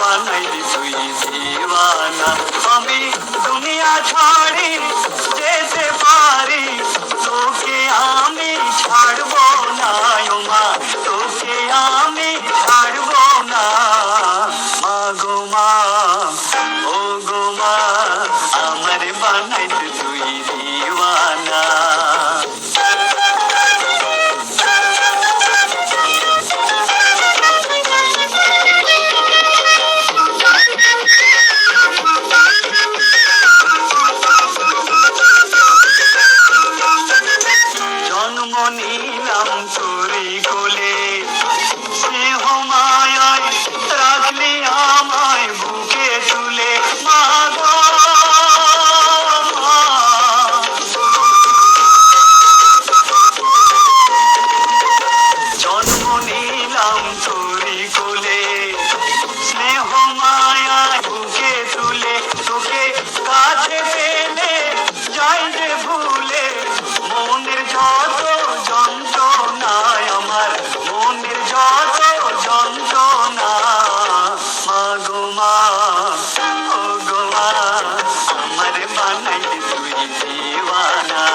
বানাইলি তুই দিওয়ানা। আমি দুনিয়া ছাড়ি যেতে পারি, তোকে আমি ছাড়বো না ও মা, তোকে আমি ছাড়বো না। মা গো মা, ও গো মা, আমার বানাইলি তুই দিওয়ানা। জন্ম নিলাম তোরি কোলে, স্নেহ মায়ায় রাখলি আমায় বুকে তুলে। মা গো মা, জন্ম নিলাম তোরি কোলে, স্নেহ মায়ায় বুকে তুলে। তোকে কাছে পেলে যাই যে ভুলে, মনের যত যন্ত্রণায় আমার, মনের যত যন্ত্রণা। মা গো মা, ও গো মা, আমার বানাইলি তুই দিওয়ানা।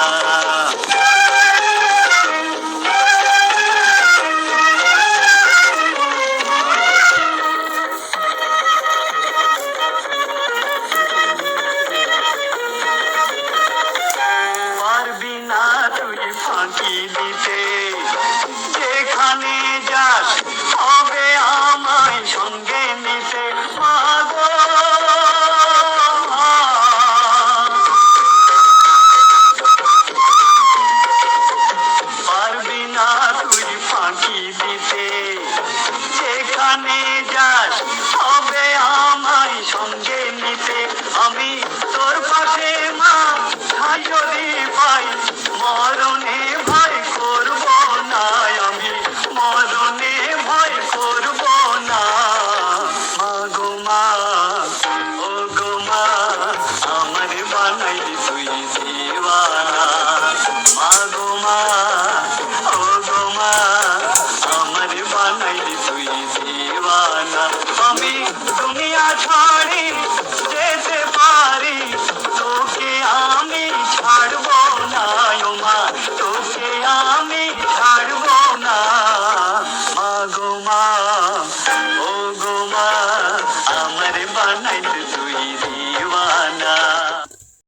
পারবি না তুই ফাঁকি দিতে, যেখানে যাস হবে আমায় সঙ্গে নিতে। মা গো মা, পারবি না তুই ফাঁকি দিতে, যেখানে যাস হবে আমায় সঙ্গে নিতে। আমি তোর পাশে মা ঠাই যদি পাই, মরণে ভয় করব না, আমি মরণে ভয় করব না। মা গো মা, ও গো মা, আমার বানাইলি তুই দিওয়ানা। মা গো মা, ও গো মা, আমার বানাইলি তুই দিওয়ানা। আমি দুনিয়া ছাড়ি যেতে পারি, তোকে আমি ছাড়বো না ও মা, তোকে আমি ছাড়বো না। মা গো মা, ও গো মা, আমার বানাইলি